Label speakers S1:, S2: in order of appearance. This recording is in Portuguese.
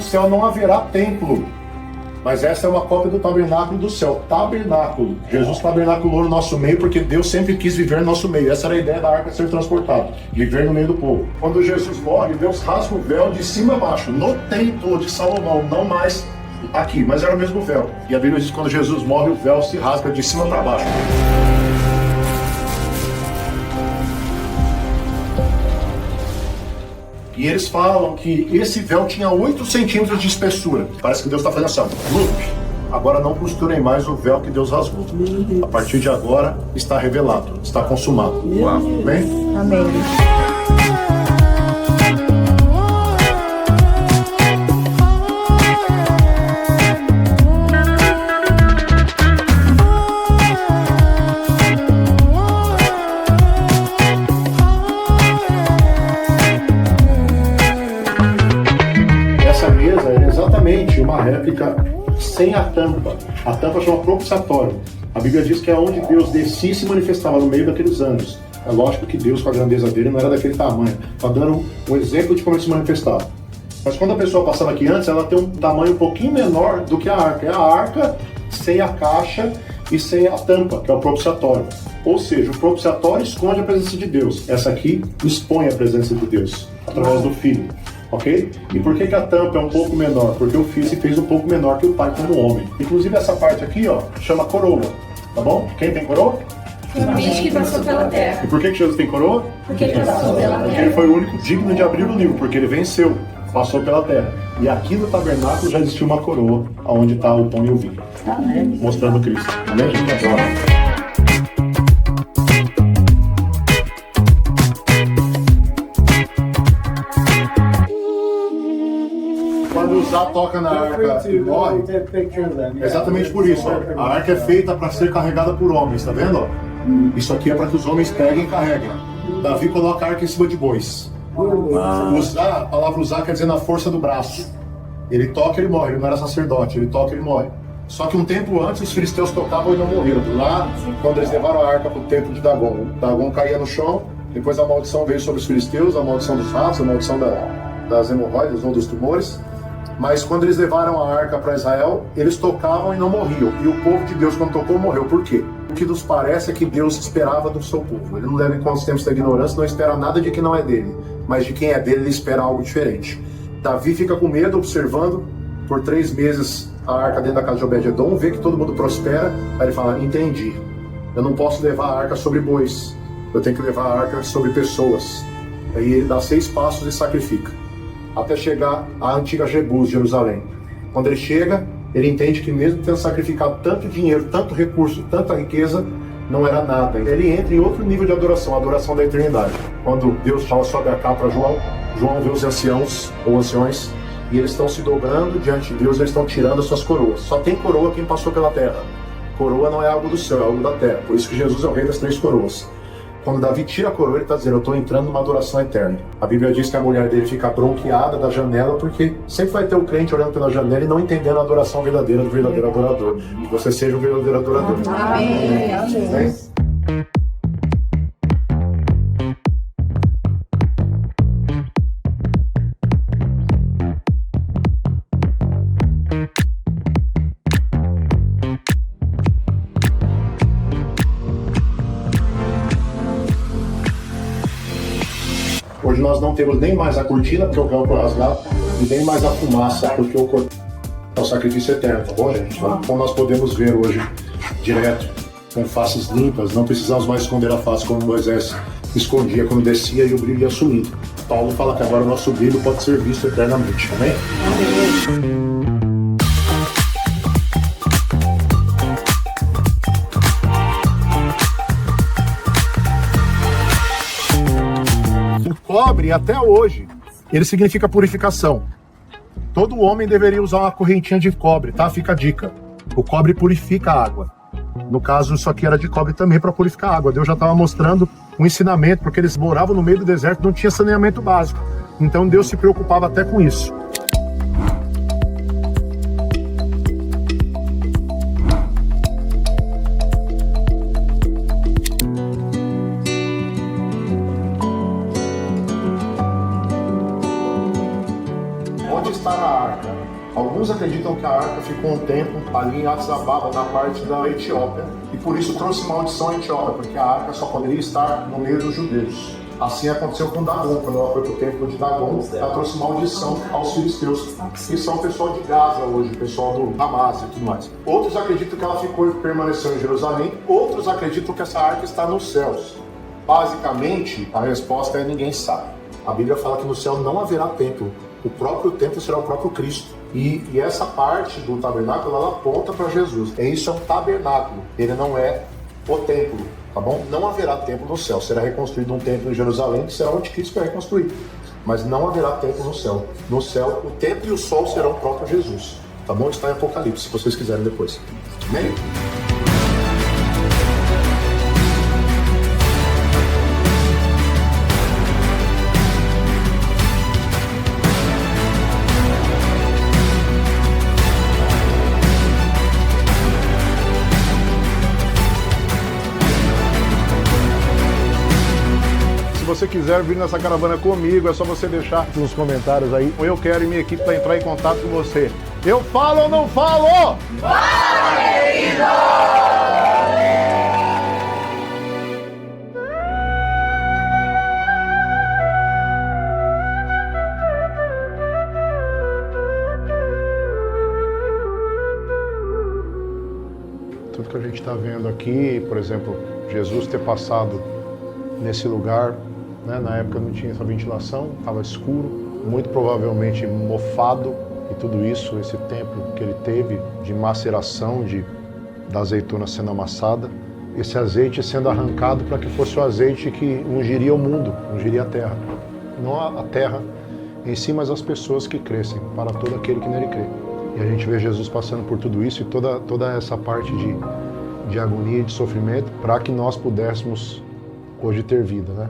S1: céu não haverá templo. Mas essa é uma cópia do tabernáculo do céu. Tabernáculo. Jesus tabernaculou no nosso meio porque Deus sempre quis viver no nosso meio. Essa era a ideia da arca ser transportada. Viver no meio do povo. Quando Jesus morre, Deus rasga o véu de cima a baixo. No templo de Salomão, não mais aqui, mas era o mesmo véu. E a Bíblia diz que quando Jesus morre, o véu se rasga de cima para baixo. E eles falam que esse véu tinha 8 centímetros de espessura. Parece que Deus está fazendo assim, look, agora não costurem mais o véu que Deus rasgou. A partir de agora está revelado, está consumado. Amém?
S2: Amém.
S1: Uma réplica sem a tampa. A tampa chama propiciatório. A Bíblia diz que é onde Deus descia e se manifestava no meio daqueles anos. É lógico que Deus, com a grandeza dele, não era daquele tamanho. Está dando um exemplo de como ele se manifestava. Mas quando a pessoa passava aqui antes, ela tem um tamanho um pouquinho menor do que a arca. É a arca sem a caixa e sem a tampa, que é o propiciatório. Ou seja, o propiciatório esconde a presença de Deus. Essa aqui expõe a presença de Deus, através do Filho. Ok? E por que a tampa é um pouco menor? Porque o filho se fez um pouco menor que o pai como homem. Inclusive essa parte aqui, ó, chama coroa, tá bom? Quem tem coroa?
S2: Cristo que passou pela terra.
S1: E por que Jesus tem coroa?
S2: Porque ele passou pela terra.
S1: Porque ele foi o único digno de abrir o livro, porque ele venceu, passou pela terra. E aqui no tabernáculo já existiu uma coroa, onde está o pão e o vinho. Amém. Mostrando Cristo. Amém, gente? Agora. Quando Uzá toca na arca e morre, é exatamente por isso. Ó. A arca é feita para ser carregada por homens, tá vendo? Ó? Isso aqui é para que os homens peguem e carreguem. Davi coloca a arca em cima de bois. Uzá, a palavra Uzá quer dizer na força do braço. Ele toca, ele morre. Ele não era sacerdote. Ele toca, ele morre. Só que um tempo antes os filisteus tocavam e não morreram. Lá, quando eles levaram a arca para o templo de Dagon, Dagon caía no chão. Depois a maldição veio sobre os filisteus, a maldição dos ratos, a maldição das hemorroidas ou dos tumores. Mas quando eles levaram a arca para Israel, eles tocavam e não morriam. E o povo de Deus, quando tocou, morreu. Por quê? O que nos parece é que Deus esperava do seu povo. Ele não leva em conta os tempos da ignorância, não espera nada de quem não é dele. Mas de quem é dele, ele espera algo diferente. Davi fica com medo, observando por 3 meses a arca dentro da casa de Obed-Edom, vê que todo mundo prospera. Aí ele fala, entendi. Eu não posso levar a arca sobre bois. Eu tenho que levar a arca sobre pessoas. Aí ele dá 6 passos e sacrifica. Até chegar à antiga Jebus, Jerusalém. Quando ele chega, ele entende que mesmo tendo sacrificado tanto dinheiro, tanto recurso, tanta riqueza, não era nada. Ele entra em outro nível de adoração, a adoração da eternidade. Quando Deus fala sobre a capa para João, João vê os anciãos, ou anciões, e eles estão se dobrando diante de Deus, eles estão tirando as suas coroas. Só tem coroa quem passou pela terra. Coroa não é algo do céu, é algo da terra. Por isso que Jesus é o rei das 3 coroas. Quando Davi tira a coroa, ele está dizendo, eu estou entrando numa adoração eterna. A Bíblia diz que a mulher dele fica bronqueada da janela, porque sempre vai ter um crente olhando pela janela e não entendendo a adoração verdadeira do verdadeiro adorador. Que você seja o verdadeiro adorador.
S2: Amém. Amém.
S1: Hoje nós não temos nem mais a cortina, porque o véu foi rasgado, e nem mais a fumaça, porque é o sacrifício eterno, tá bom, gente? Então nós podemos ver hoje, direto, com faces limpas, não precisamos mais esconder a face como Moisés escondia quando descia e o brilho ia sumindo. Paulo fala que agora o nosso brilho pode ser visto eternamente, amém? Amém. Cobre, até hoje, ele significa purificação. Todo homem deveria usar uma correntinha de cobre, tá? Fica a dica. O cobre purifica a água. No caso, isso aqui era de cobre também para purificar a água. Deus já estava mostrando um ensinamento, porque eles moravam no meio do deserto, não tinha saneamento básico. Então Deus se preocupava até com isso. Onde está a arca? Alguns acreditam que a arca ficou um tempo ali em Addis Ababa, na parte da Etiópia, e por isso trouxe maldição à Etiópia, porque a arca só poderia estar no meio dos judeus. Assim aconteceu com Dagon, quando ela foi para o templo de Dagon, ela trouxe maldição aos filisteus, que são o pessoal de Gaza hoje, o pessoal do Hamas e tudo mais. Outros acreditam que ela ficou e permaneceu em Jerusalém, outros acreditam que essa arca está nos céus. Basicamente, a resposta é ninguém sabe. A Bíblia fala que no céu não haverá templo. O próprio templo será o próprio Cristo. E essa parte do tabernáculo, ela aponta para Jesus. Isso é um tabernáculo, ele não é o templo, tá bom? Não haverá templo no céu. Será reconstruído um templo em Jerusalém, que será onde Cristo vai reconstruir. Mas não haverá templo no céu. No céu, o templo e o sol serão o próprio Jesus. Tá bom? Está em Apocalipse, se vocês quiserem depois. Amém?
S3: Se você quiser vir nessa caravana comigo, é só você deixar nos comentários aí. Eu quero e minha equipe para entrar em contato com você. Eu falo ou não falo?
S2: Fala, querido!
S3: Tudo que a gente está vendo aqui, por exemplo, Jesus ter passado nesse lugar, né, na época não tinha essa ventilação, estava escuro, muito provavelmente mofado, e tudo isso, esse tempo que ele teve de maceração da azeitona sendo amassada, esse azeite sendo arrancado para que fosse o azeite que ungiria o mundo, ungiria a terra. Não a terra em si, mas as pessoas que crescem, para todo aquele que nele crê. E a gente vê Jesus passando por tudo isso e toda essa parte de agonia e de sofrimento para que nós pudéssemos hoje ter vida, né?